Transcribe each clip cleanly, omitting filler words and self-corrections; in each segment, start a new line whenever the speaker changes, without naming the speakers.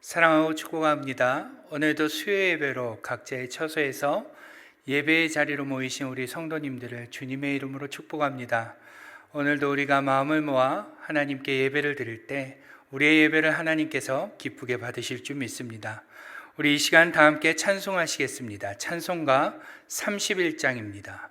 사랑하고 축복합니다. 오늘도 수요 예배로 각자의 처소에서 예배의 자리로 모이신 우리 성도님들을 주님의 이름으로 축복합니다. 오늘도 우리가 마음을 모아 하나님께 예배를 드릴 때 우리의 예배를 하나님께서 기쁘게 받으실 줄 믿습니다. 우리 이 시간 다 함께 찬송하시겠습니다. 찬송가 31장입니다.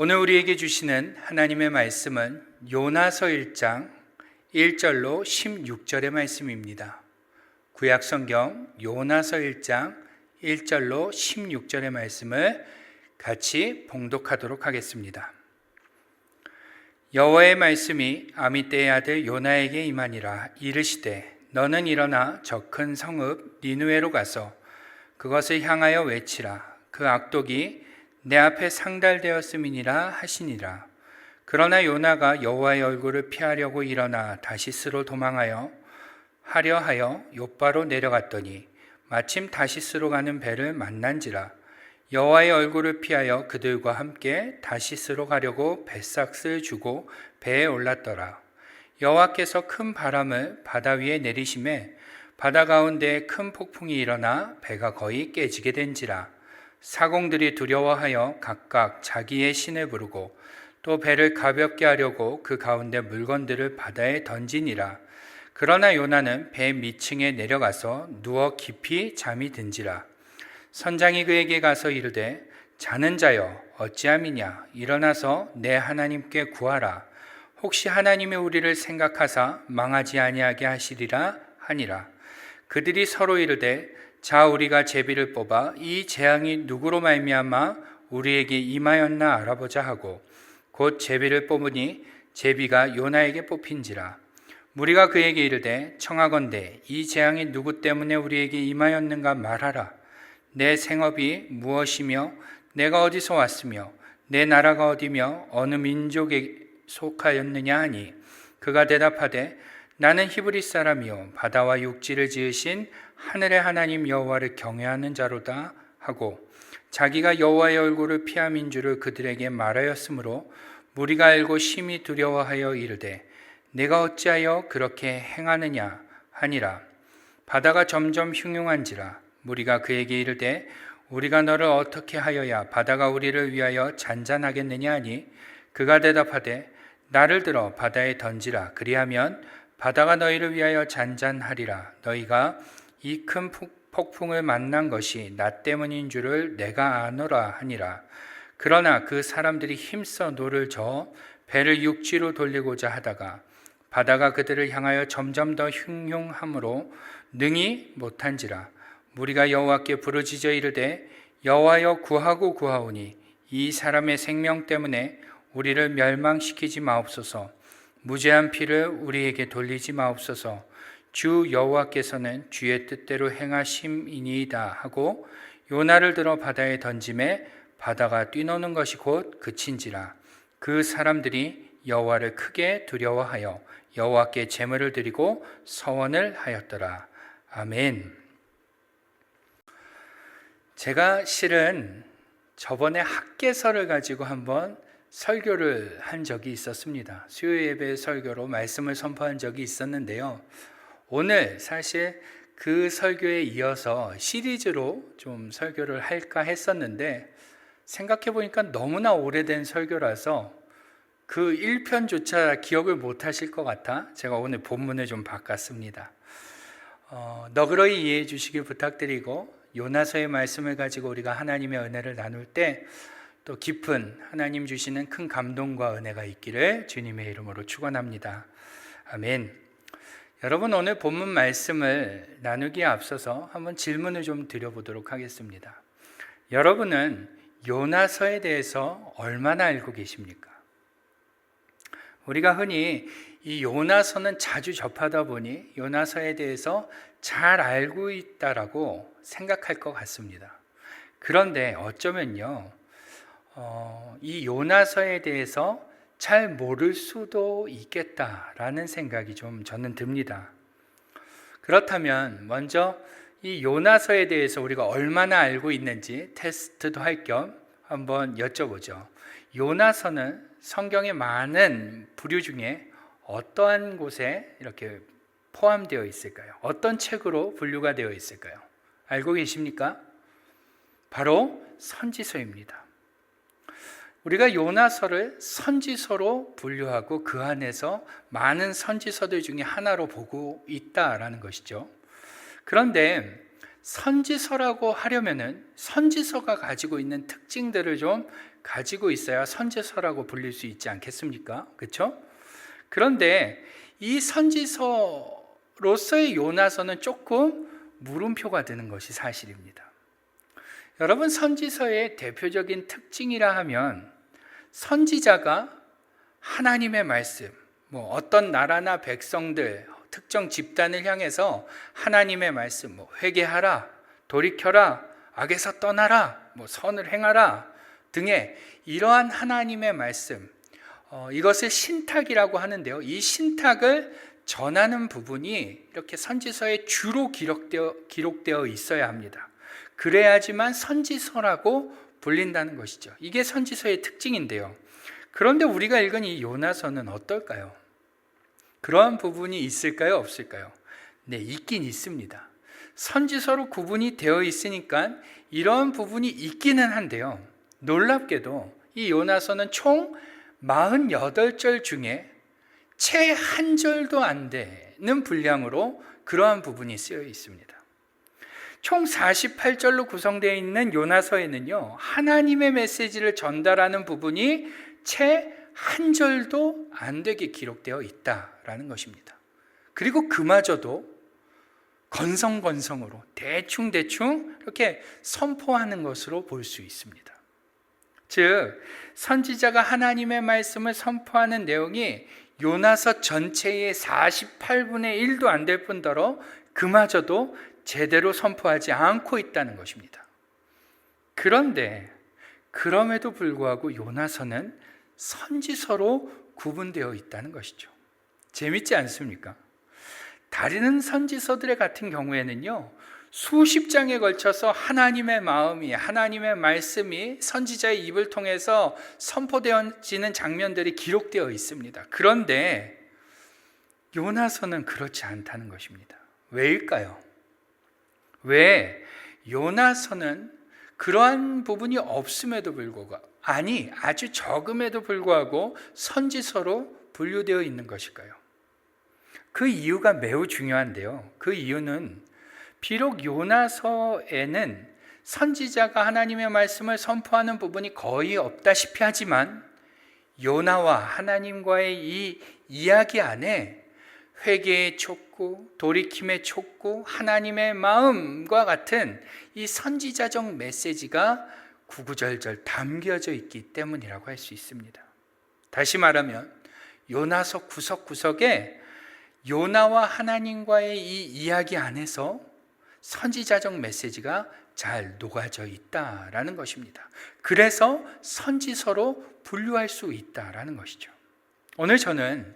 오늘 우리에게 주시는 하나님의 말씀은 요나서 1장 1절로 16절의 말씀입니다. 구약 성경 요나서 1장 1절로 16절의 말씀을 같이 봉독하도록 하겠습니다. 여호와의 말씀이 아미떼의 아들 요나에게 임하니라. 이르시되 너는 일어나 저 큰 성읍 니느웨로 가서 그것을 향하여 외치라. 그 악독이 내 앞에 상달되었음이니라 하시니라. 그러나 요나가 여호와의 얼굴을 피하려고 일어나 다시스로 도망하여 하려 하여 욥바로 내려갔더니 마침 다시스로 가는 배를 만난지라. 여호와의 얼굴을 피하여 그들과 함께 다시스로 가려고 뱃삭을 주고 배에 올랐더라. 여호와께서 큰 바람을 바다 위에 내리심에 바다 가운데에 큰 폭풍이 일어나 배가 거의 깨지게 된지라. 사공들이 두려워하여 각각 자기의 신을 부르고 또 배를 가볍게 하려고 그 가운데 물건들을 바다에 던지니라. 그러나 요나는 배 밑층에 내려가서 누워 깊이 잠이 든지라. 선장이 그에게 가서 이르되 자는 자여 어찌함이냐. 일어나서 내 하나님께 구하라. 혹시 하나님의 우리를 생각하사 망하지 아니하게 하시리라 하니라. 그들이 서로 이르되 자 우리가 제비를 뽑아 이 재앙이 누구로 말미암아 우리에게 임하였나 알아보자 하고 곧 제비를 뽑으니 제비가 요나에게 뽑힌지라. 무리가 그에게 이르되 청하건대 이 재앙이 누구 때문에 우리에게 임하였는가 말하라. 내 생업이 무엇이며 내가 어디서 왔으며 내 나라가 어디며 어느 민족에 속하였느냐 하니 그가 대답하되 나는 히브리 사람이요 바다와 육지를 지으신 하늘의 하나님 여호와를 경외하는 자로다 하고 자기가 여호와의 얼굴을 피함인 줄을 그들에게 말하였으므로 무리가 알고 심히 두려워하여 이르되 내가 어찌하여 그렇게 행하느냐 하니라. 바다가 점점 흉흉한지라. 무리가 그에게 이르되 우리가 너를 어떻게 하여야 바다가 우리를 위하여 잔잔하겠느냐 하니 그가 대답하되 나를 들어 바다에 던지라. 그리하면 바다가 너희를 위하여 잔잔하리라. 너희가 이 큰 폭풍을 만난 것이 나 때문인 줄을 내가 아노라 하니라. 그러나 그 사람들이 힘써 노를 저어 배를 육지로 돌리고자 하다가 바다가 그들을 향하여 점점 더 흉흉함으로 능히 못한지라. 무리가 여호와께 부르짖어 이르되 여호와여 구하고 구하오니 이 사람의 생명 때문에 우리를 멸망시키지 마옵소서. 무죄한 피를 우리에게 돌리지 마옵소서. 주 여호와께서는 주의 뜻대로 행하심이니이다 하고 요나를 들어 바다에 던짐에 바다가 뛰노는 것이 곧 그친지라. 그 사람들이 여호와를 크게 두려워하여 여호와께 제물을 드리고 서원을 하였더라. 아멘. 제가 실은 저번에 학개설을 가지고 한번 설교를 한 적이 있었습니다. 수요 예배 설교로 말씀을 선포한 적이 있었는데요. 오늘 사실 그 설교에 이어서 시리즈로 좀 설교를 할까 했었는데 생각해 보니까 너무나 오래된 설교라서 그 1편조차 기억을 못 하실 것 같아 제가 오늘 본문을 좀 바꿨습니다. 너그러이 이해해 주시길 부탁드리고 요나서의 말씀을 가지고 우리가 하나님의 은혜를 나눌 때 또 깊은 하나님 주시는 큰 감동과 은혜가 있기를 주님의 이름으로 축원합니다. 아멘. 여러분, 오늘 본문 말씀을 나누기에 앞서서 한번 질문을 좀 드려보도록 하겠습니다. 여러분은 요나서에 대해서 얼마나 알고 계십니까? 우리가 흔히 이 요나서는 자주 접하다 보니 요나서에 대해서 잘 알고 있다라고 생각할 것 같습니다. 그런데 어쩌면요, 이 요나서에 대해서 잘 모를 수도 있겠다라는 생각이 좀 저는 듭니다. 그렇다면 먼저 이 요나서에 대해서 우리가 얼마나 알고 있는지 테스트도 할 겸 한번 여쭤보죠. 요나서는 성경의 많은 부류 중에 어떠한 곳에 이렇게 포함되어 있을까요? 어떤 책으로 분류가 되어 있을까요? 알고 계십니까? 바로 선지서입니다. 우리가 요나서를 선지서로 분류하고 그 안에서 많은 선지서들 중에 하나로 보고 있다라는 것이죠. 그런데 선지서라고 하려면은 선지서가 가지고 있는 특징들을 좀 가지고 있어야 선지서라고 불릴 수 있지 않겠습니까? 그렇죠? 그런데 이 선지서로서의 요나서는 조금 물음표가 되는 것이 사실입니다. 여러분, 선지서의 대표적인 특징이라 하면 선지자가 하나님의 말씀, 어떤 나라나 백성들, 특정 집단을 향해서 하나님의 말씀, 회개하라, 돌이켜라, 악에서 떠나라, 선을 행하라 등의 이러한 하나님의 말씀, 이것을 신탁이라고 하는데요. 이 신탁을 전하는 부분이 이렇게 선지서에 주로 기록되어 있어야 합니다. 그래야지만 선지서라고 불린다는 것이죠. 이게 선지서의 특징인데요. 그런데 우리가 읽은 이 요나서는 어떨까요? 그러한 부분이 있을까요? 없을까요? 네, 있긴 있습니다. 선지서로 구분이 되어 있으니까 이러한 부분이 있기는 한데요. 놀랍게도 이 요나서는 총 48절 중에 채 한 절도 안 되는 분량으로 그러한 부분이 쓰여 있습니다. 총 48절로 구성되어 있는 요나서에는요, 하나님의 메시지를 전달하는 부분이 채 한 절도 안 되게 기록되어 있다라는 것입니다. 그리고 그마저도 건성건성으로 대충 이렇게 선포하는 것으로 볼 수 있습니다. 즉, 선지자가 하나님의 말씀을 선포하는 내용이 요나서 전체의 48분의 1도 안 될 뿐더러 그마저도 제대로 선포하지 않고 있다는 것입니다. 그런데 그럼에도 불구하고 요나서는 선지서로 구분되어 있다는 것이죠. 재밌지 않습니까? 다른 선지서들의 같은 경우에는요, 수십 장에 걸쳐서 하나님의 마음이, 하나님의 말씀이 선지자의 입을 통해서 선포되어지는 장면들이 기록되어 있습니다. 그런데 요나서는 그렇지 않다는 것입니다. 왜일까요? 왜 요나서는 그러한 부분이 없음에도 불구하고, 아니 아주 적음에도 불구하고 선지서로 분류되어 있는 것일까요? 그 이유가 매우 중요한데요. 그 이유는 비록 요나서에는 선지자가 하나님의 말씀을 선포하는 부분이 거의 없다시피 하지만 요나와 하나님과의 이 이야기 안에 회개의 촉구, 돌이킴의 촉구, 하나님의 마음과 같은 이 선지자적 메시지가 구구절절 담겨져 있기 때문이라고 할 수 있습니다. 다시 말하면 요나서 구석구석에 요나와 하나님과의 이 이야기 안에서 선지자적 메시지가 잘 녹아져 있다라는 것입니다. 그래서 선지서로 분류할 수 있다라는 것이죠. 오늘 저는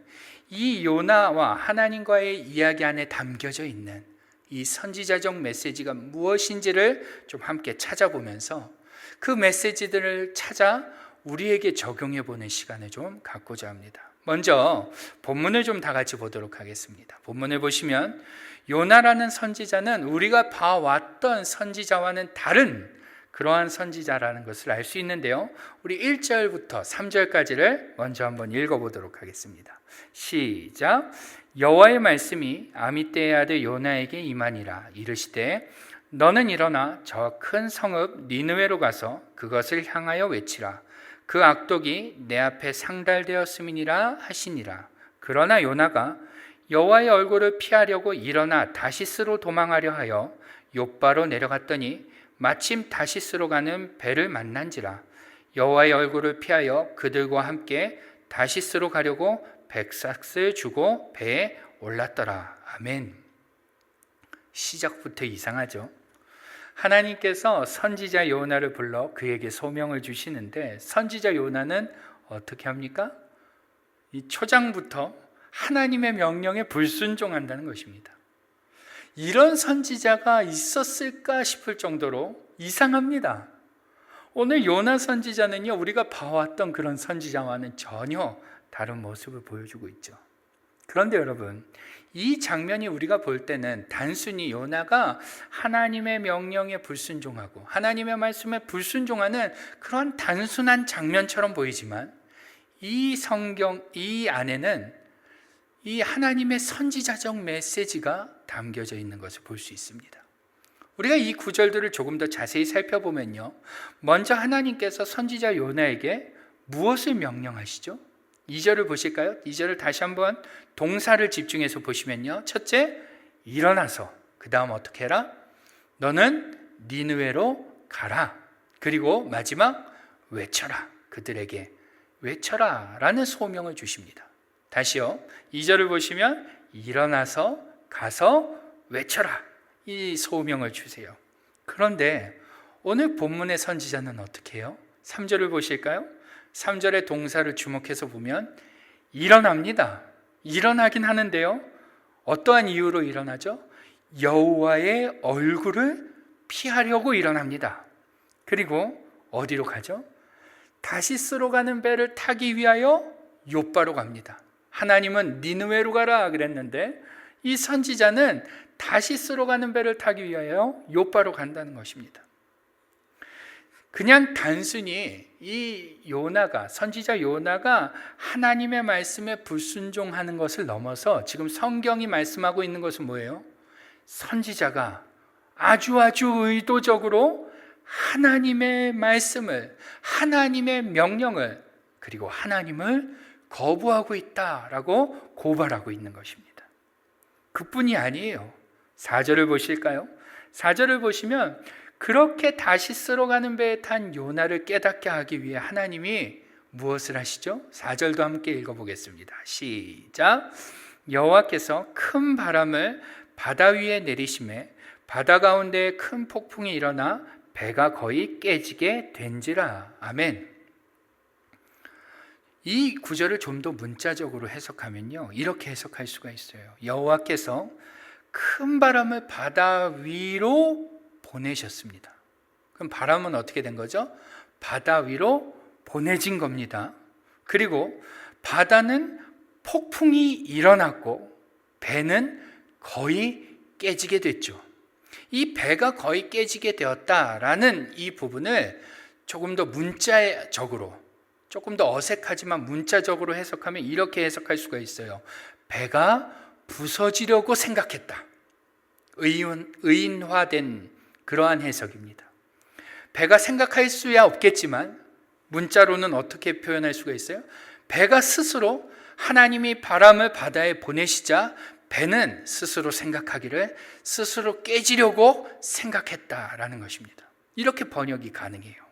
이 요나와 하나님과의 이야기 안에 담겨져 있는 이 선지자적 메시지가 무엇인지를 좀 함께 찾아보면서 그 메시지들을 찾아 우리에게 적용해 보는 시간을 좀 갖고자 합니다. 먼저 본문을 좀 다 같이 보도록 하겠습니다. 본문을 보시면 요나라는 선지자는 우리가 봐왔던 선지자와는 다른 그러한 선지자라는 것을 알 수 있는데요. 우리 1절부터 3절까지를 먼저 한번 읽어보도록 하겠습니다. 시작. 여호와의 말씀이 아미떼의 아들 요나에게 임하니라. 이르시되 너는 일어나 저 큰 성읍 니느웨로 가서 그것을 향하여 외치라. 그 악독이 내 앞에 상달되었음이니라 하시니라. 그러나 요나가 여호와의 얼굴을 피하려고 일어나 다시스로 도망하려 하여 욥바로 내려갔더니 마침 다시스로 가는 배를 만난지라. 여호와의 얼굴을 피하여 그들과 함께 다시스로 가려고 백삭을 주고 배에 올랐더라. 아멘. 시작부터 이상하죠? 하나님께서 선지자 요나를 불러 그에게 소명을 주시는데 선지자 요나는 어떻게 합니까? 이 초장부터 하나님의 명령에 불순종한다는 것입니다. 이런 선지자가 있었을까 싶을 정도로 이상합니다. 오늘 요나 선지자는요, 우리가 봐왔던 그런 선지자와는 전혀 다른 모습을 보여주고 있죠. 그런데 여러분, 이 장면이 우리가 볼 때는 단순히 요나가 하나님의 명령에 불순종하고 하나님의 말씀에 불순종하는 그런 단순한 장면처럼 보이지만 이 성경, 이 안에는 이 하나님의 선지자적 메시지가 담겨져 있는 것을 볼 수 있습니다. 우리가 이 구절들을 조금 더 자세히 살펴보면요, 먼저 하나님께서 선지자 요나에게 무엇을 명령하시죠? 2절을 보실까요? 2절을 다시 한번 동사를 집중해서 보시면요, 첫째, 일어나서, 그 다음 어떻게 해라? 너는 니느웨로 가라. 그리고 마지막, 외쳐라. 그들에게 외쳐라 라는 소명을 주십니다. 다시요, 2절을 보시면 일어나서 가서 외쳐라, 이 소명을 주세요. 그런데 오늘 본문의 선지자는 어떻게 해요? 3절을 보실까요? 3절의 동사를 주목해서 보면 일어납니다. 일어나긴 하는데요, 어떠한 이유로 일어나죠? 여호와의 얼굴을 피하려고 일어납니다. 그리고 어디로 가죠? 다시스로 가는 배를 타기 위하여 욥바로 갑니다. 하나님은 니느웨로 가라 그랬는데 이 선지자는 다시스로 가는 배를 타기 위하여 욥바로 간다는 것입니다. 그냥 단순히 이 요나가, 선지자 요나가 하나님의 말씀에 불순종하는 것을 넘어서 지금 성경이 말씀하고 있는 것은 뭐예요? 선지자가 아주 의도적으로 하나님의 말씀을, 하나님의 명령을, 그리고 하나님을 거부하고 있다라고 고발하고 있는 것입니다. 그뿐이 아니에요. 4절을 보실까요? 4절을 보시면 그렇게 다시스로 가는 배에 탄 요나를 깨닫게 하기 위해 하나님이 무엇을 하시죠? 4절도 함께 읽어보겠습니다. 시작. 여호와께서 큰 바람을 바다 위에 내리심에 바다 가운데 큰 폭풍이 일어나 배가 거의 깨지게 된지라. 아멘. 이 구절을 좀 더 문자적으로 해석하면요, 이렇게 해석할 수가 있어요. 여호와께서 큰 바람을 바다 위로 보내셨습니다. 그럼 바람은 어떻게 된 거죠? 바다 위로 보내진 겁니다. 그리고 바다는 폭풍이 일어났고 배는 거의 깨지게 됐죠. 이 배가 거의 깨지게 되었다라는 이 부분을 조금 더 문자적으로, 조금 더 어색하지만 문자적으로 해석하면 이렇게 해석할 수가 있어요. 배가 부서지려고 생각했다. 의인화된 그러한 해석입니다. 배가 생각할 수야 없겠지만 문자로는 어떻게 표현할 수가 있어요? 배가 스스로 하나님이 바람을 바다에 보내시자 배는 스스로 생각하기를 스스로 깨지려고 생각했다라는 것입니다. 이렇게 번역이 가능해요.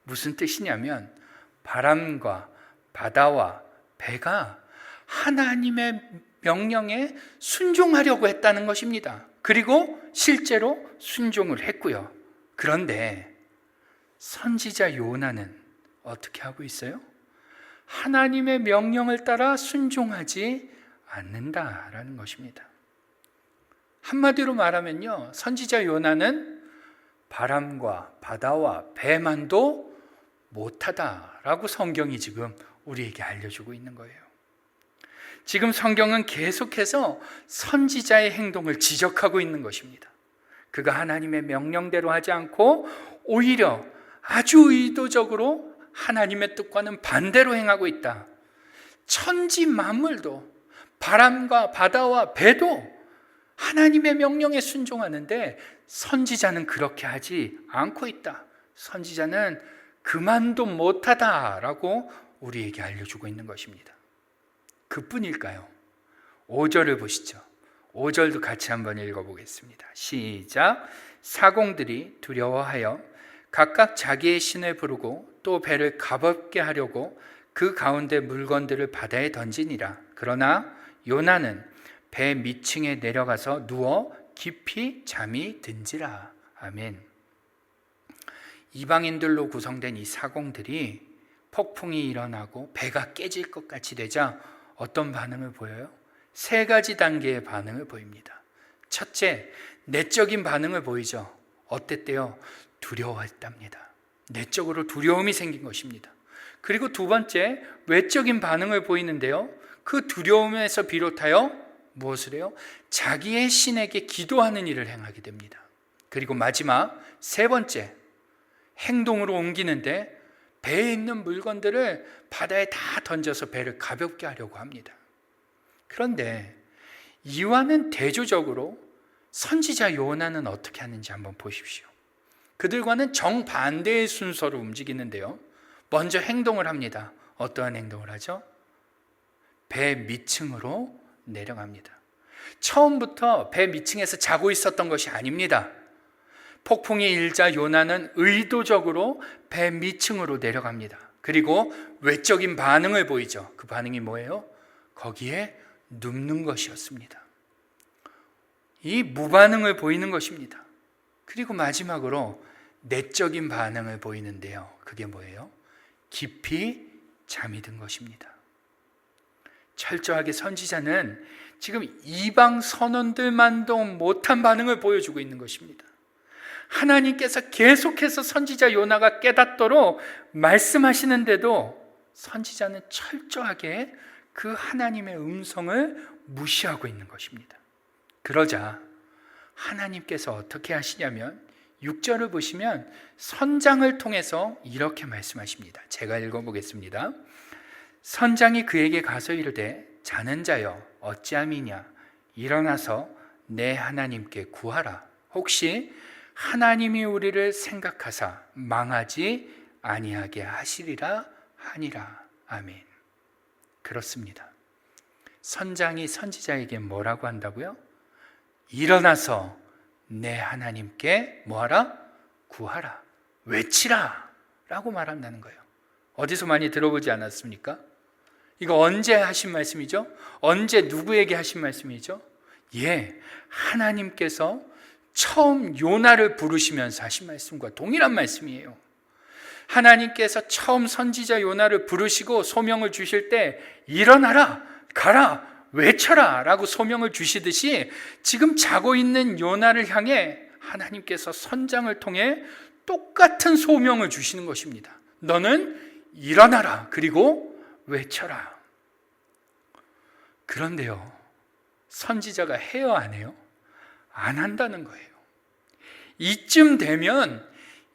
무슨 뜻이냐면 바람과 바다와 배가 하나님의 명령에 순종하려고 했다는 것입니다. 그리고 실제로 순종을 했고요. 그런데 선지자 요나는 어떻게 하고 있어요? 하나님의 명령을 따라 순종하지 않는다라는 것입니다. 한마디로 말하면요, 선지자 요나는 바람과 바다와 배만도 못하다라고 성경이 지금 우리에게 알려주고 있는 거예요. 지금 성경은 계속해서 선지자의 행동을 지적하고 있는 것입니다. 그가 하나님의 명령대로 하지 않고 오히려 아주 의도적으로 하나님의 뜻과는 반대로 행하고 있다. 천지 만물도, 바람과 바다와 배도 하나님의 명령에 순종하는데 선지자는 그렇게 하지 않고 있다. 선지자는 그만도 못하다라고 우리에게 알려주고 있는 것입니다. 그뿐일까요? 5절을 보시죠. 5절도 같이 한번 읽어보겠습니다. 시작. 사공들이 두려워하여 각각 자기의 신을 부르고 또 배를 가볍게 하려고 그 가운데 물건들을 바다에 던지니라. 그러나 요나는 배 밑층에 내려가서 누워 깊이 잠이 든지라. 아멘. 이방인들로 구성된 이 사공들이 폭풍이 일어나고 배가 깨질 것 같이 되자 어떤 반응을 보여요? 3가지 단계의 반응을 보입니다. 첫째, 내적인 반응을 보이죠. 어땠대요? 두려워했답니다. 내적으로 두려움이 생긴 것입니다. 그리고 두 번째, 외적인 반응을 보이는데요, 그 두려움에서 비롯하여 무엇을 해요? 자기의 신에게 기도하는 일을 행하게 됩니다. 그리고 마지막 세 번째, 행동으로 옮기는데 배에 있는 물건들을 바다에 다 던져서 배를 가볍게 하려고 합니다. 그런데 이와는 대조적으로 선지자 요나는 어떻게 하는지 한번 보십시오. 그들과는 정반대의 순서로 움직이는데요, 먼저 행동을 합니다. 어떠한 행동을 하죠? 배 밑층으로 내려갑니다. 처음부터 배 밑층에서 자고 있었던 것이 아닙니다. 폭풍이 일자 요나는 의도적으로 배 밑층으로 내려갑니다. 그리고 외적인 반응을 보이죠. 그 반응이 뭐예요? 거기에 눕는 것이었습니다. 이 무반응을 보이는 것입니다. 그리고 마지막으로 내적인 반응을 보이는데요, 그게 뭐예요? 깊이 잠이 든 것입니다. 철저하게 선지자는 지금 이방 선원들만도 못한 반응을 보여주고 있는 것입니다. 하나님께서 계속해서 선지자 요나가 깨닫도록 말씀하시는데도 선지자는 철저하게 그 하나님의 음성을 무시하고 있는 것입니다. 그러자 하나님께서 어떻게 하시냐면 6절을 보시면 선장을 통해서 이렇게 말씀하십니다. 제가 읽어보겠습니다. 선장이 그에게 가서 이르되 자는 자여 어찌함이냐, 일어나서 내 하나님께 구하라. 혹시 하나님이 우리를 생각하사 망하지 아니하게 하시리라 하니라. 아멘. 그렇습니다. 선장이 선지자에게 뭐라고 한다고요? 일어나서 내 하나님께 뭐하라? 구하라, 외치라 라고 말한다는 거예요. 어디서 많이 들어보지 않았습니까? 이거 언제 하신 말씀이죠? 언제 누구에게 하신 말씀이죠? 예, 하나님께서 처음 요나를 부르시면서 하신 말씀과 동일한 말씀이에요. 하나님께서 처음 선지자 요나를 부르시고 소명을 주실 때 일어나라, 가라, 외쳐라 라고 소명을 주시듯이 지금 자고 있는 요나를 향해 하나님께서 선장을 통해 똑같은 소명을 주시는 것입니다. 너는 일어나라, 그리고 외쳐라. 그런데요, 선지자가 해요, 안 해요? 안 한다는 거예요. 이쯤 되면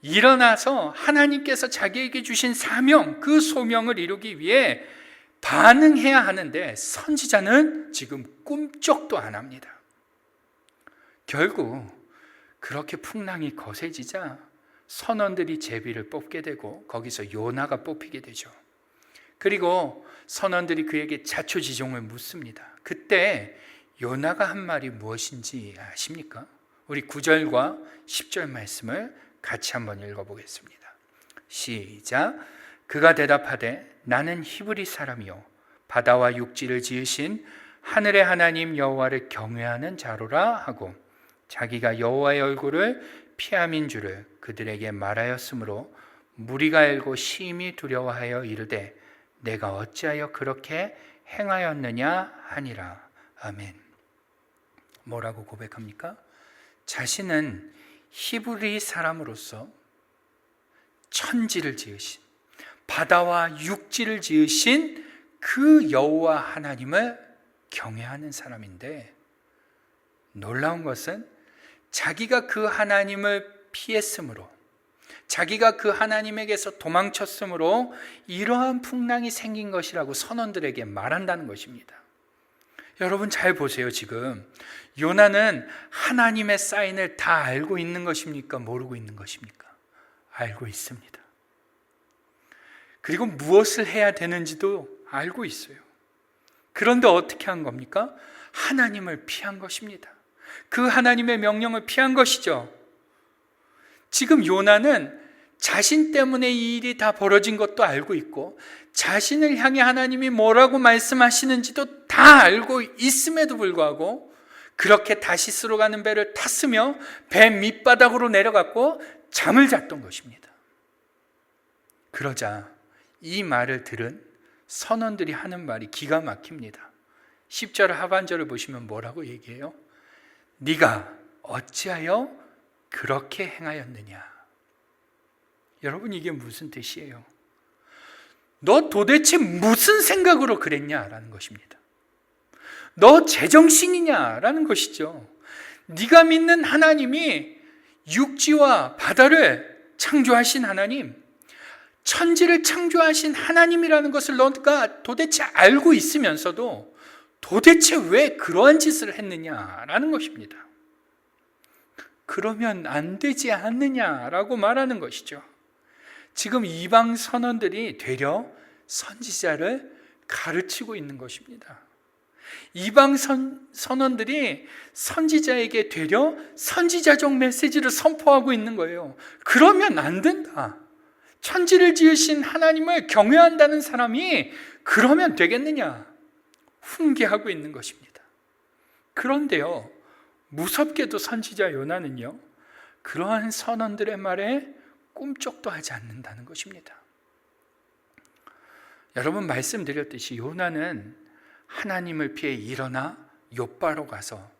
일어나서 하나님께서 자기에게 주신 사명, 그 소명을 이루기 위해 반응해야 하는데 선지자는 지금 꿈쩍도 안 합니다. 결국 그렇게 풍랑이 거세지자 선원들이 제비를 뽑게 되고 거기서 요나가 뽑히게 되죠. 그리고 선원들이 그에게 자초지종을 묻습니다. 그때 요나가 한 말이 무엇인지 아십니까? 우리 9절과 10절 말씀을 같이 한번 읽어보겠습니다. 시작. 그가 대답하되 나는 히브리 사람이요 바다와 육지를 지으신 하늘의 하나님 여호와를 경외하는 자로라 하고 자기가 여호와의 얼굴을 피함인 줄을 그들에게 말하였으므로 무리가 알고 심히 두려워하여 이르되 내가 어찌하여 그렇게 행하였느냐 하니라. 아멘. 뭐라고 고백합니까? 자신은 히브리 사람으로서 천지를 지으신, 바다와 육지를 지으신 그 여호와 하나님을 경외하는 사람인데, 놀라운 것은 자기가 그 하나님을 피했으므로, 자기가 그 하나님에게서 도망쳤으므로 이러한 풍랑이 생긴 것이라고 선원들에게 말한다는 것입니다. 여러분 잘 보세요. 지금 요나는 하나님의 사인을 다 알고 있는 것입니까? 모르고 있는 것입니까? 알고 있습니다. 그리고 무엇을 해야 되는지도 알고 있어요. 그런데 어떻게 한 겁니까? 하나님을 피한 것입니다. 그 하나님의 명령을 피한 것이죠. 지금 요나는 자신 때문에 이 일이 다 벌어진 것도 알고 있고 자신을 향해 하나님이 뭐라고 말씀하시는지도 다 알고 있음에도 불구하고 그렇게 다시스로 가는 배를 탔으며 배 밑바닥으로 내려갔고 잠을 잤던 것입니다. 그러자 이 말을 들은 선원들이 하는 말이 기가 막힙니다. 10절 하반절을 보시면 뭐라고 얘기해요? 네가 어찌하여 그렇게 행하였느냐. 여러분 이게 무슨 뜻이에요? 너 도대체 무슨 생각으로 그랬냐라는 것입니다. 너 제정신이냐라는 것이죠. 네가 믿는 하나님이 육지와 바다를 창조하신 하나님, 천지를 창조하신 하나님이라는 것을 너가 도대체 알고 있으면서도 도대체 왜 그러한 짓을 했느냐라는 것입니다. 그러면 안 되지 않느냐라고 말하는 것이죠. 지금 이방 선원들이 되려 선지자를 가르치고 있는 것입니다. 이방 선원들이 선지자에게 되려 선지자적 메시지를 선포하고 있는 거예요. 그러면 안 된다. 천지를 지으신 하나님을 경외한다는 사람이 그러면 되겠느냐? 훈계하고 있는 것입니다. 그런데요, 무섭게도 선지자 요나는요, 그러한 선원들의 말에 꿈쩍도 하지 않는다는 것입니다. 여러분 말씀드렸듯이 요나는 하나님을 피해 일어나 욥바로 가서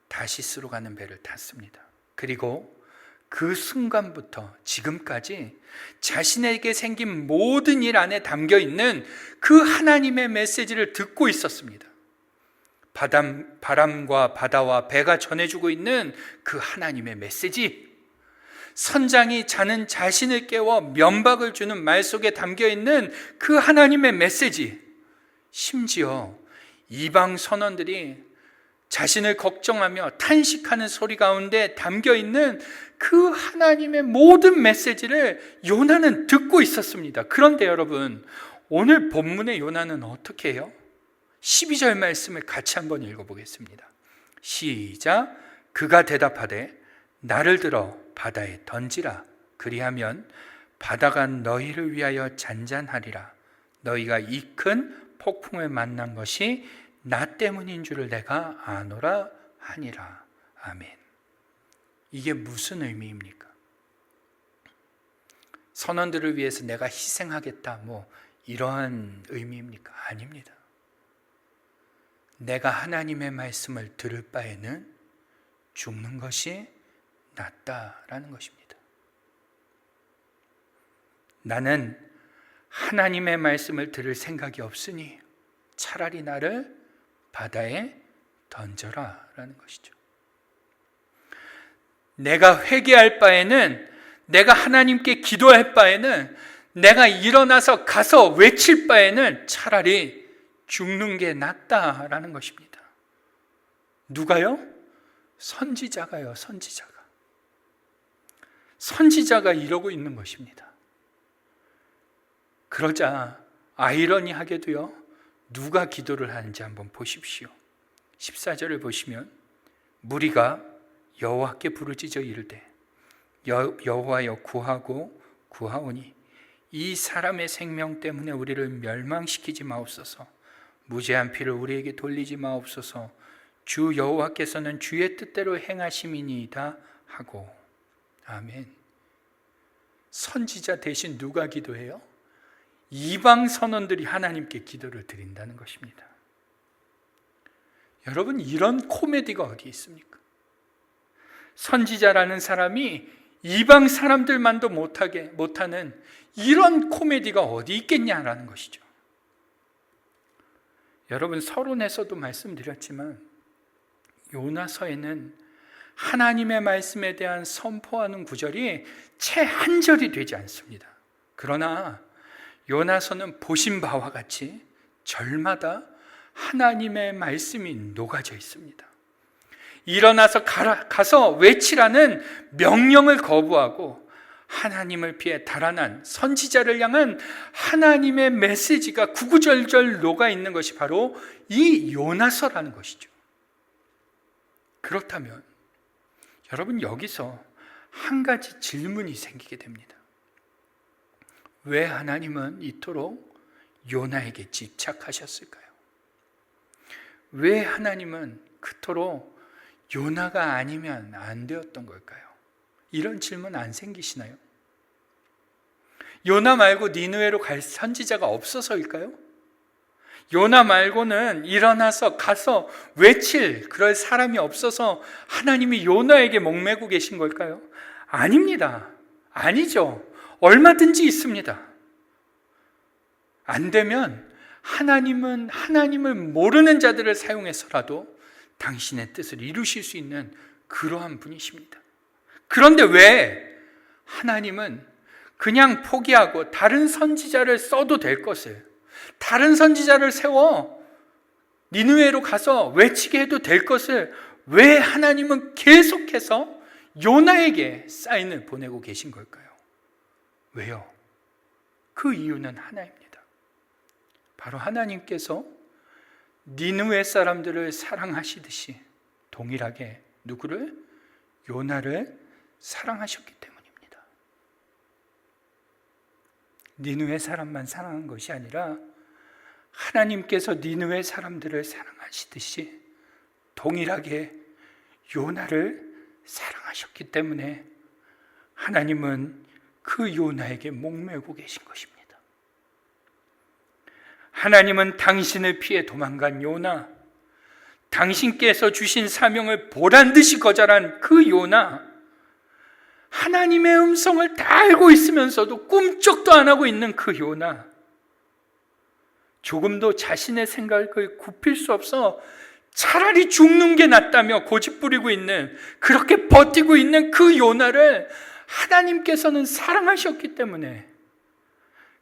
다시스로 가는 배를 탔습니다. 그리고 그 순간부터 지금까지 자신에게 생긴 모든 일 안에 담겨있는 그 하나님의 메시지를 듣고 있었습니다. 바람과 바다와 배가 전해주고 있는 그 하나님의 메시지, 선장이 자는 자신을 깨워 면박을 주는 말 속에 담겨있는 그 하나님의 메시지, 심지어 이방 선원들이 자신을 걱정하며 탄식하는 소리 가운데 담겨있는 그 하나님의 모든 메시지를 요나는 듣고 있었습니다. 그런데 여러분, 오늘 본문의 요나는 어떻게 해요? 12절 말씀을 같이 한번 읽어보겠습니다. 시작. 그가 대답하되 나를 들어 바다에 던지라. 그리하면 바다가 너희를 위하여 잔잔하리라. 너희가 이 큰 폭풍을 만난 것이 나 때문인 줄을 내가 아노라 하니라. 아멘. 이게 무슨 의미입니까? 선원들을 위해서 내가 희생하겠다, 이러한 의미입니까? 아닙니다. 내가 하나님의 말씀을 들을 바에는 죽는 것이 낫다라는 것입니다. 나는 하나님의 말씀을 들을 생각이 없으니 차라리 나를 바다에 던져라 라는 것이죠. 내가 회개할 바에는, 내가 하나님께 기도할 바에는, 내가 일어나서 가서 외칠 바에는 차라리 죽는 게 낫다라는 것입니다. 누가요? 선지자가요. 선지자가 이러고 있는 것입니다. 그러자 아이러니하게도요, 누가 기도를 하는지 한번 보십시오. 14절을 보시면 무리가 여호와께 부르짖어 이르되 여호와여 구하오니 이 사람의 생명 때문에 우리를 멸망시키지 마옵소서. 무죄한 피를 우리에게 돌리지 마옵소서. 주 여호와께서는 주의 뜻대로 행하심이니이다 하고. 아멘. 선지자 대신 누가 기도해요? 이방 선원들이 하나님께 기도를 드린다는 것입니다. 여러분, 이런 코미디가 어디 있습니까? 선지자라는 사람이 이방 사람들만도 못하는 이런 코미디가 어디 있겠냐라는 것이죠. 여러분, 서론에서도 말씀드렸지만 요나서에는 하나님의 말씀에 대한 선포하는 구절이 채 한 절이 되지 않습니다. 그러나 요나서는 보신 바와 같이 절마다 하나님의 말씀이 녹아져 있습니다. 일어나서 가서 외치라는 명령을 거부하고 하나님을 피해 달아난 선지자를 향한 하나님의 메시지가 구구절절 녹아 있는 것이 바로 이 요나서라는 것이죠. 그렇다면 여러분, 여기서 한 가지 질문이 생기게 됩니다. 왜 하나님은 이토록 요나에게 집착하셨을까요? 왜 하나님은 그토록 요나가 아니면 안 되었던 걸까요? 이런 질문 안 생기시나요? 요나 말고 니느웨로 갈 선지자가 없어서일까요? 요나 말고는 일어나서 가서 외칠 그럴 사람이 없어서 하나님이 요나에게 목매고 계신 걸까요? 아닙니다. 아니죠. 얼마든지 있습니다. 안 되면 하나님은 하나님을 모르는 자들을 사용해서라도 당신의 뜻을 이루실 수 있는 그러한 분이십니다. 그런데 왜 하나님은 그냥 포기하고 다른 선지자를 써도 될 것을, 다른 선지자를 세워 니느웨로 가서 외치게 해도 될 것을 왜 하나님은 계속해서 요나에게 사인을 보내고 계신 걸까요? 왜요? 그 이유는 하나입니다. 바로 하나님께서 니느웨 사람들을 사랑하시듯이 동일하게 누구를? 요나를 사랑하셨기 때문입니다. 니느웨 사람만 사랑한 것이 아니라 하나님께서 니느웨 사람들을 사랑하시듯이 동일하게 요나를 사랑하셨기 때문에 하나님은 그 요나에게 목매고 계신 것입니다. 하나님은 당신을 피해 도망간 요나, 당신께서 주신 사명을 보란듯이 거절한 그 요나, 하나님의 음성을 다 알고 있으면서도 꿈쩍도 안 하고 있는 그 요나, 조금도 자신의 생각을 굽힐 수 없어 차라리 죽는 게 낫다며 고집부리고 있는, 그렇게 버티고 있는 그 요나를 하나님께서는 사랑하셨기 때문에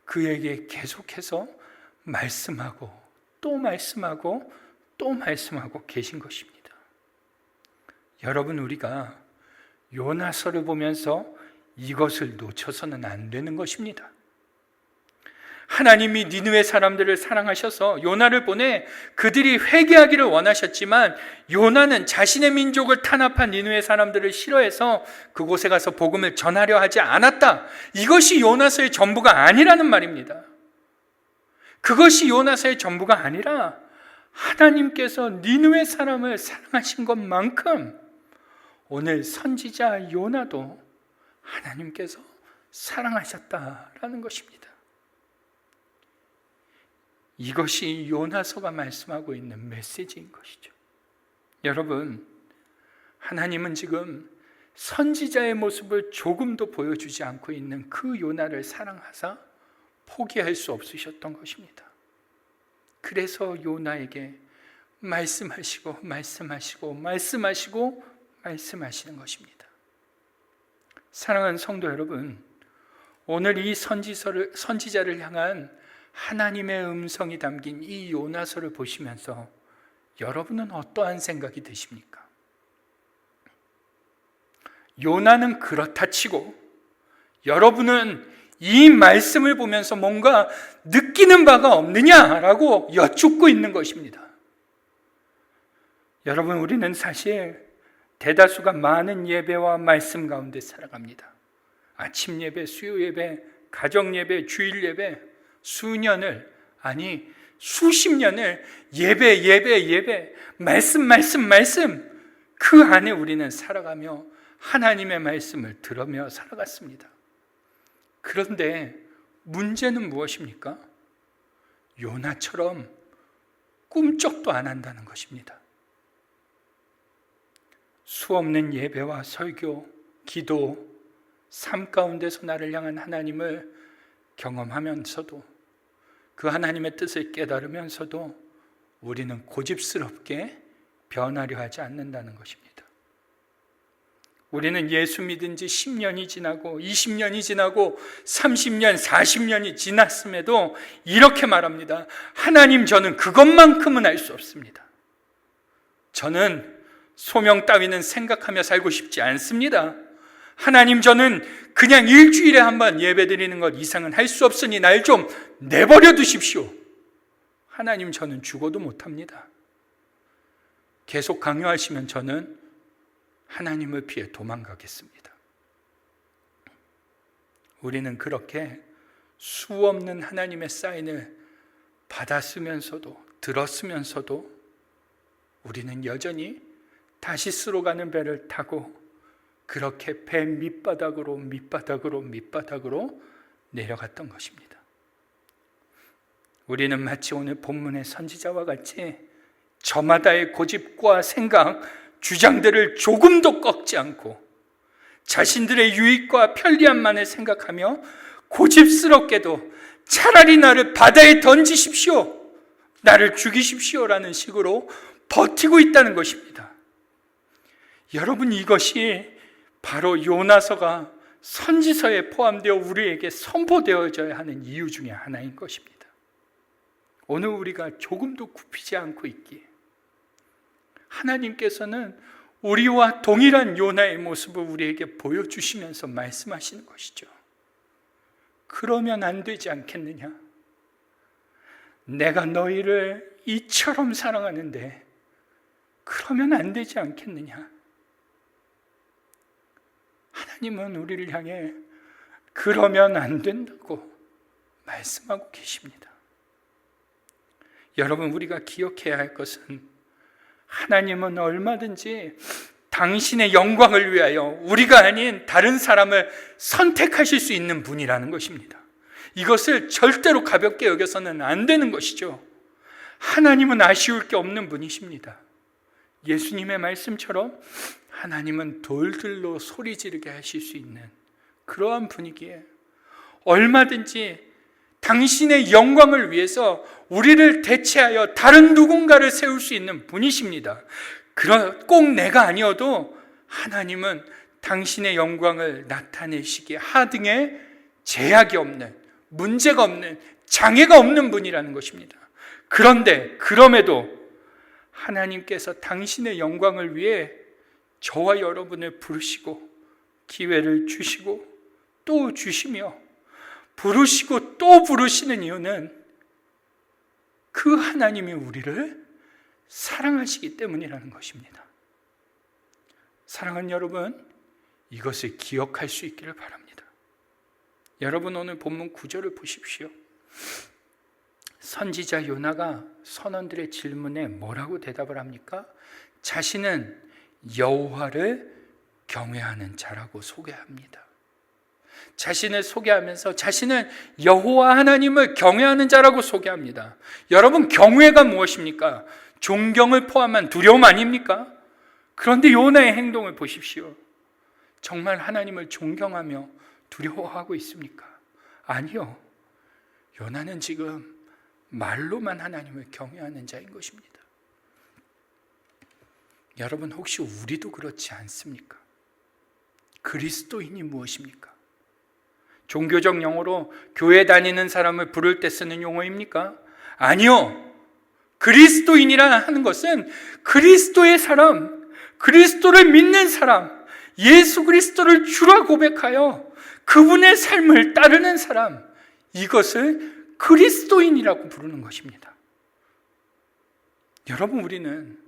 그에게 계속해서 말씀하고 또 말씀하고 또 말씀하고 계신 것입니다. 여러분, 우리가 요나서를 보면서 이것을 놓쳐서는 안 되는 것입니다. 하나님이 니느웨 사람들을 사랑하셔서 요나를 보내 그들이 회개하기를 원하셨지만 요나는 자신의 민족을 탄압한 니느웨 사람들을 싫어해서 그곳에 가서 복음을 전하려 하지 않았다. 이것이 요나서의 전부가 아니라는 말입니다. 그것이 요나서의 전부가 아니라 하나님께서 니느웨 사람을 사랑하신 것만큼 오늘 선지자 요나도 하나님께서 사랑하셨다라는 것입니다. 이것이 요나서가 말씀하고 있는 메시지인 것이죠. 여러분, 하나님은 지금 선지자의 모습을 조금도 보여주지 않고 있는 그 요나를 사랑하사 포기할 수 없으셨던 것입니다. 그래서 요나에게 말씀하시고 말씀하시는 것입니다. 사랑하는 성도 여러분, 오늘 이 선지자를 향한 하나님의 음성이 담긴 이 요나서를 보시면서 여러분은 어떠한 생각이 드십니까? 요나는 그렇다 치고 여러분은 이 말씀을 보면서 뭔가 느끼는 바가 없느냐라고 여쭙고 있는 것입니다. 여러분, 우리는 사실 대다수가 많은 예배와 말씀 가운데 살아갑니다. 아침 예배, 수요 예배, 가정 예배, 주일 예배, 수년을, 아니 수십 년을 예배, 말씀 그 안에 우리는 살아가며 하나님의 말씀을 들으며 살아갔습니다. 그런데 문제는 무엇입니까? 요나처럼 꿈쩍도 안 한다는 것입니다. 수없는 예배와 설교, 기도, 삶 가운데서 나를 향한 하나님을 경험하면서도 그 하나님의 뜻을 깨달으면서도 우리는 고집스럽게 변하려 하지 않는다는 것입니다. 우리는 예수 믿은 지 10년이 지나고 20년이 지나고 30년, 40년이 지났음에도 이렇게 말합니다. 하나님, 저는 그것만큼은 알 수 없습니다. 저는 소명 따위는 생각하며 살고 싶지 않습니다. 하나님, 저는 그냥 일주일에 한 번 예배 드리는 것 이상은 할 수 없으니 날 좀 내버려 두십시오. 하나님, 저는 죽어도 못합니다. 계속 강요하시면 저는 하나님을 피해 도망가겠습니다. 우리는 그렇게 수없는 하나님의 사인을 받았으면서도 들었으면서도 우리는 여전히 다시스로 가는 배를 타고 그렇게 배 밑바닥으로 내려갔던 것입니다. 우리는 마치 오늘 본문의 선지자와 같이 저마다의 고집과 생각, 주장들을 조금도 꺾지 않고 자신들의 유익과 편리함만을 생각하며 고집스럽게도 차라리 나를 바다에 던지십시오, 나를 죽이십시오라는 식으로 버티고 있다는 것입니다. 여러분, 이것이 바로 요나서가 선지서에 포함되어 우리에게 선포되어져야 하는 이유 중에 하나인 것입니다. 오늘 우리가 조금도 굽히지 않고 있기에 하나님께서는 우리와 동일한 요나의 모습을 우리에게 보여주시면서 말씀하시는 것이죠. 그러면 안 되지 않겠느냐? 내가 너희를 이처럼 사랑하는데 그러면 안 되지 않겠느냐? 하나님은 우리를 향해 그러면 안 된다고 말씀하고 계십니다. 여러분, 우리가 기억해야 할 것은 하나님은 얼마든지 당신의 영광을 위하여 우리가 아닌 다른 사람을 선택하실 수 있는 분이라는 것입니다. 이것을 절대로 가볍게 여겨서는 안 되는 것이죠. 하나님은 아쉬울 게 없는 분이십니다. 예수님의 말씀처럼 하나님은 돌들로 소리 지르게 하실 수 있는 그러한 분이기에 얼마든지 당신의 영광을 위해서 우리를 대체하여 다른 누군가를 세울 수 있는 분이십니다. 꼭 내가 아니어도 하나님은 당신의 영광을 나타내시기에 하등의 제약이 없는, 문제가 없는, 장애가 없는 분이라는 것입니다. 그럼에도 하나님께서 당신의 영광을 위해 저와 여러분을 부르시고 기회를 주시고 또 주시며 부르시고 또 부르시는 이유는 그 하나님이 우리를 사랑하시기 때문이라는 것입니다. 사랑하는 여러분, 이것을 기억할 수 있기를 바랍니다. 여러분, 오늘 본문 9절을 보십시오. 선지자 요나가 선원들의 질문에 뭐라고 대답을 합니까? 자신은 여호와를 경외하는 자라고 소개합니다. 자신을 소개하면서 자신은 여호와 하나님을 경외하는 자라고 소개합니다. 여러분, 경외가 무엇입니까? 존경을 포함한 두려움 아닙니까? 그런데 요나의 행동을 보십시오. 정말 하나님을 존경하며 두려워하고 있습니까? 아니요. 요나는 지금 말로만 하나님을 경외하는 자인 것입니다. 여러분, 혹시 우리도 그렇지 않습니까? 그리스도인이 무엇입니까? 종교적 용어로 교회 다니는 사람을 부를 때 쓰는 용어입니까? 아니요. 그리스도인이라 하는 것은 그리스도의 사람, 그리스도를 믿는 사람, 예수 그리스도를 주라 고백하여 그분의 삶을 따르는 사람, 이것을 그리스도인이라고 부르는 것입니다. 여러분, 우리는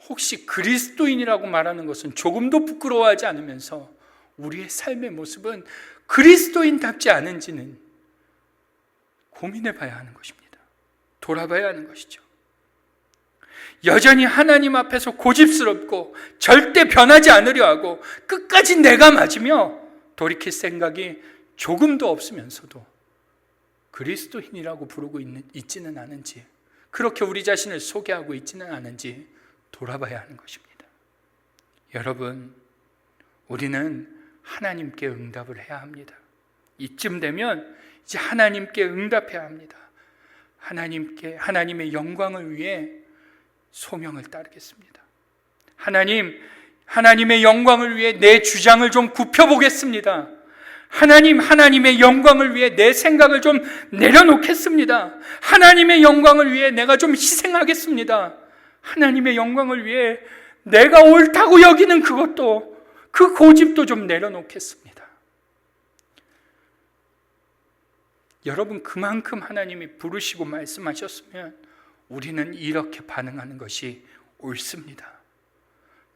혹시 그리스도인이라고 말하는 것은 조금도 부끄러워하지 않으면서 우리의 삶의 모습은 그리스도인답지 않은지는 고민해 봐야 하는 것입니다. 돌아봐야 하는 것이죠. 여전히 하나님 앞에서 고집스럽고 절대 변하지 않으려 하고 끝까지 내가 맞으며 돌이킬 생각이 조금도 없으면서도 그리스도인이라고 부르고 있지는 않은지, 그렇게 우리 자신을 소개하고 있지는 않은지 돌아봐야 하는 것입니다. 여러분, 우리는 하나님께 응답을 해야 합니다. 이쯤 되면 이제 하나님께 응답해야 합니다. 하나님의 영광을 위해 소명을 따르겠습니다. 하나님의 영광을 위해 내 주장을 좀 굽혀보겠습니다. 하나님의 영광을 위해 내 생각을 좀 내려놓겠습니다. 하나님의 영광을 위해 내가 좀 희생하겠습니다. 하나님의 영광을 위해 내가 옳다고 여기는 그것도, 그 고집도 좀 내려놓겠습니다. 여러분, 그만큼 하나님이 부르시고 말씀하셨으면 우리는 이렇게 반응하는 것이 옳습니다.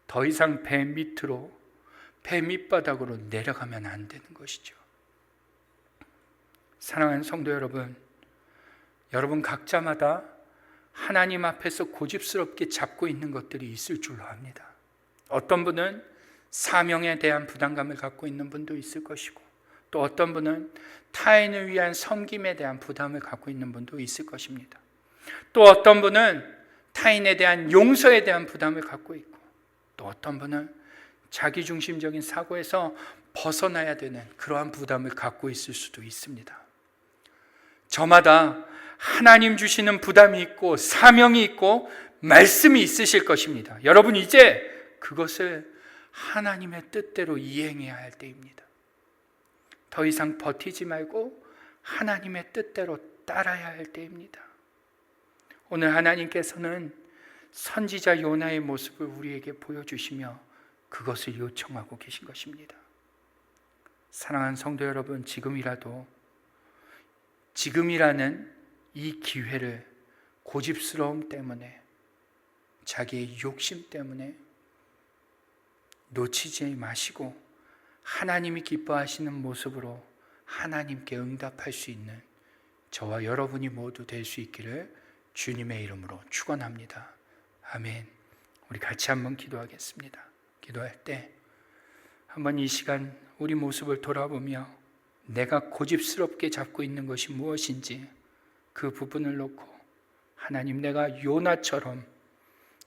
더 이상 배 밑으로, 배 밑바닥으로 내려가면 안 되는 것이죠. 사랑하는 성도 여러분, 여러분 각자마다 하나님 앞에서 고집스럽게 잡고 있는 것들이 있을 줄로 압니다. 어떤 분은 사명에 대한 부담감을 갖고 있는 분도 있을 것이고, 또 어떤 분은 타인을 위한 섬김에 대한 부담을 갖고 있는 분도 있을 것입니다. 또 어떤 분은 타인에 대한 용서에 대한 부담을 갖고 있고, 또 어떤 분은 자기중심적인 사고에서 벗어나야 되는 그러한 부담을 갖고 있을 수도 있습니다. 저마다 하나님 주시는 부담이 있고 사명이 있고 말씀이 있으실 것입니다. 여러분, 이제 그것을 하나님의 뜻대로 이행해야 할 때입니다. 더 이상 버티지 말고 하나님의 뜻대로 따라야 할 때입니다. 오늘 하나님께서는 선지자 요나의 모습을 우리에게 보여주시며 그것을 요청하고 계신 것입니다. 사랑하는 성도 여러분, 지금이라는 이 기회를 고집스러움 때문에, 자기의 욕심 때문에 놓치지 마시고 하나님이 기뻐하시는 모습으로 하나님께 응답할 수 있는 저와 여러분이 모두 될 수 있기를 주님의 이름으로 축원합니다. 아멘. 우리 같이 한번 기도하겠습니다. 기도할 때 한번 이 시간 우리 모습을 돌아보며 내가 고집스럽게 잡고 있는 것이 무엇인지 그 부분을 놓고, 하나님, 내가 요나처럼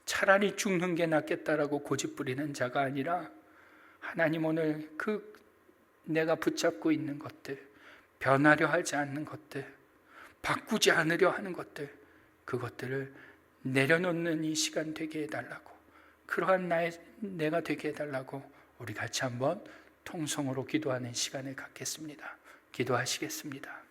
차라리 죽는 게 낫겠다라고 고집부리는 자가 아니라, 하나님, 오늘 내가 붙잡고 있는 것들, 변하려 하지 않는 것들, 바꾸지 않으려 하는 것들, 그것들을 내려놓는 이 시간 되게 해달라고, 그러한 내가 되게 해달라고 우리 같이 한번 통성으로 기도하는 시간을 갖겠습니다. 기도하시겠습니다.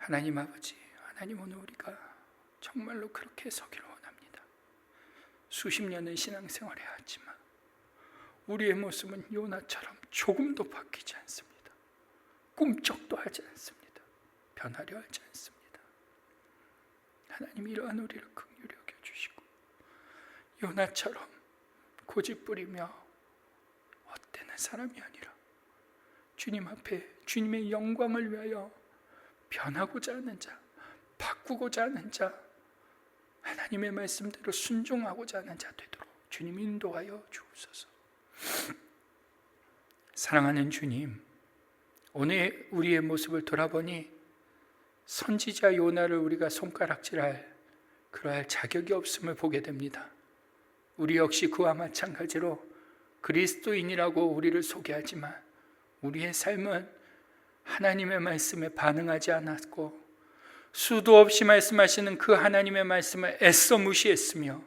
하나님 아버지, 하나님 오늘 우리가 정말로 그렇게 서기를 원합니다. 수십 년의 신앙생활을 해왔지만 우리의 모습은 요나처럼 조금도 바뀌지 않습니다. 꿈쩍도 하지 않습니다. 변하려 하지 않습니다. 하나님 이러한 우리를 긍휼히 여겨주시고 요나처럼 고집부리며 헛되는 사람이 아니라 주님 앞에 주님의 영광을 위하여 변하고자 하는 자, 바꾸고자 하는 자, 하나님의 말씀대로 순종하고자 하는 자 되도록 주님 인도하여 주옵소서. 사랑하는 주님, 오늘 우리의 모습을 돌아보니 선지자 요나를 우리가 손가락질할 그러할 자격이 없음을 보게 됩니다. 우리 역시 그와 마찬가지로 그리스도인이라고 우리를 소개하지만 우리의 삶은 하나님의 말씀에 반응하지 않았고 수도 없이 말씀하시는 그 하나님의 말씀을 애써 무시했으며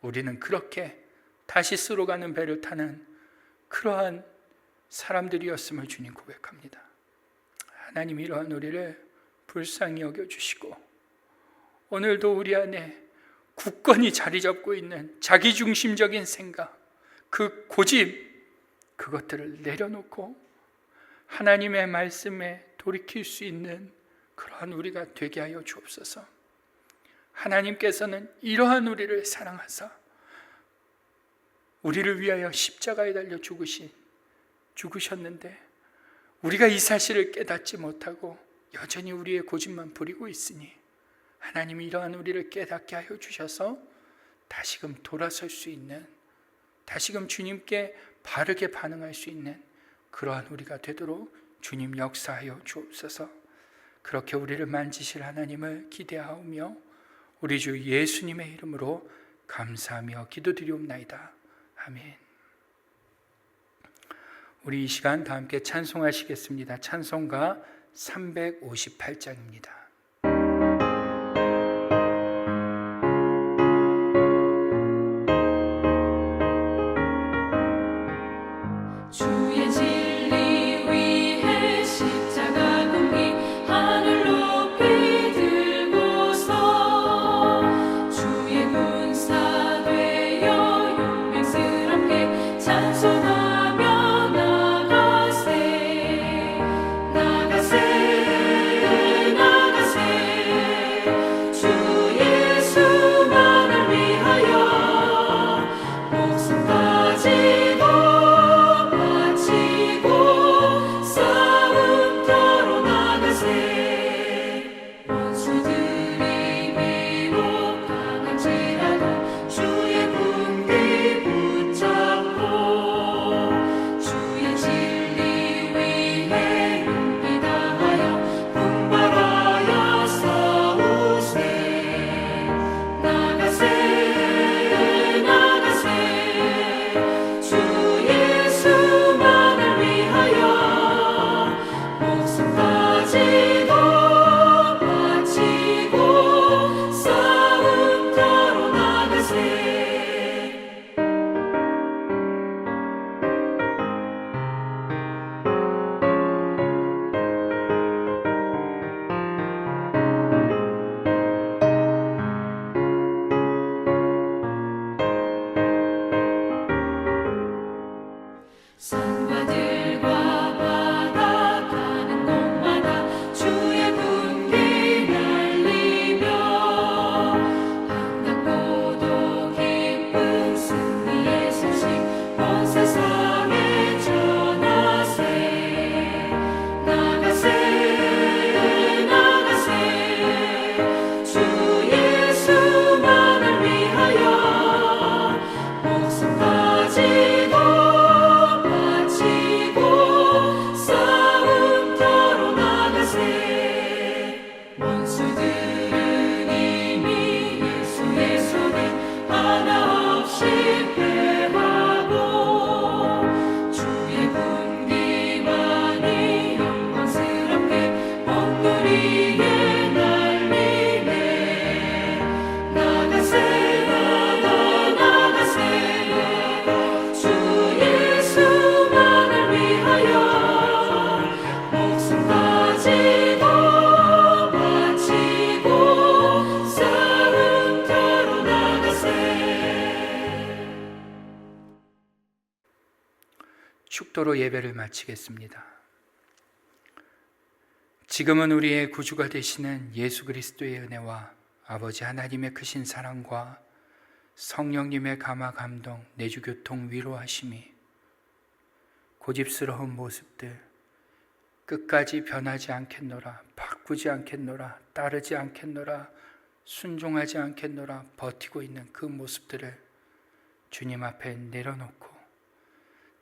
우리는 그렇게 다시스로 가는 배를 타는 그러한 사람들이었음을 주님 고백합니다. 하나님 이러한 우리를 불쌍히 여겨주시고 오늘도 우리 안에 굳건히 자리 잡고 있는 자기중심적인 생각, 그 고집, 그것들을 내려놓고 하나님의 말씀에 돌이킬 수 있는 그러한 우리가 되게 하여 주옵소서. 하나님께서는 이러한 우리를 사랑하사 우리를 위하여 십자가에 달려 죽으셨는데 우리가 이 사실을 깨닫지 못하고 여전히 우리의 고집만 부리고 있으니 하나님이 이러한 우리를 깨닫게 하여 주셔서 다시금 돌아설 수 있는, 다시금 주님께 바르게 반응할 수 있는 그러한 우리가 되도록 주님 역사하여 주옵소서. 그렇게 우리를 만지실 하나님을 기대하오며 우리 주 예수님의 이름으로 감사하며 기도드리옵나이다. 아멘. 우리 이 시간 다 함께 찬송하시겠습니다. 찬송가 358장입니다.
주의 진리 위에 십자가 공기 하늘 높이 들고서 주의 군사 되어 용맹스럽게 찬송하며 나가세 나가세 나가세
축도로 예배를 마치겠습니다. 지금은 우리의 구주가 되시는 예수 그리스도의 은혜와 아버지 하나님의 크신 사랑과 성령님의 감화 감동, 내주 교통 위로하심이 고집스러운 모습들 끝까지 변하지 않겠노라, 바꾸지 않겠노라, 따르지 않겠노라, 순종하지 않겠노라 버티고 있는 그 모습들을 주님 앞에 내려놓고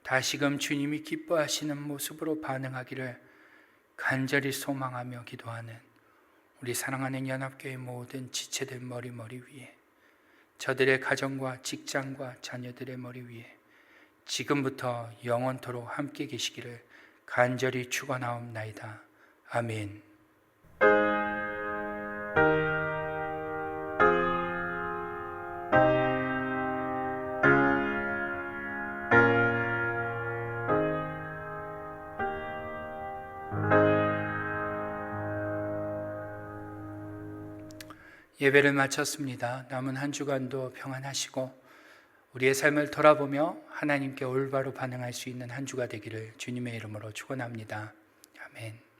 다시금 주님이 기뻐하시는 모습으로 반응하기를 간절히 소망하며 기도하는 우리 사랑하는 연합교회 모든 지체들 머리 위에, 저들의 가정과 직장과 자녀들의 머리 위에 지금부터 영원토록 함께 계시기를 간절히 축원하옵나이다. 아멘. 예배를 마쳤습니다. 남은 한 주간도 평안하시고 우리의 삶을 돌아보며 하나님께 올바로 반응할 수 있는 한 주가 되기를 주님의 이름으로 축원합니다. 아멘.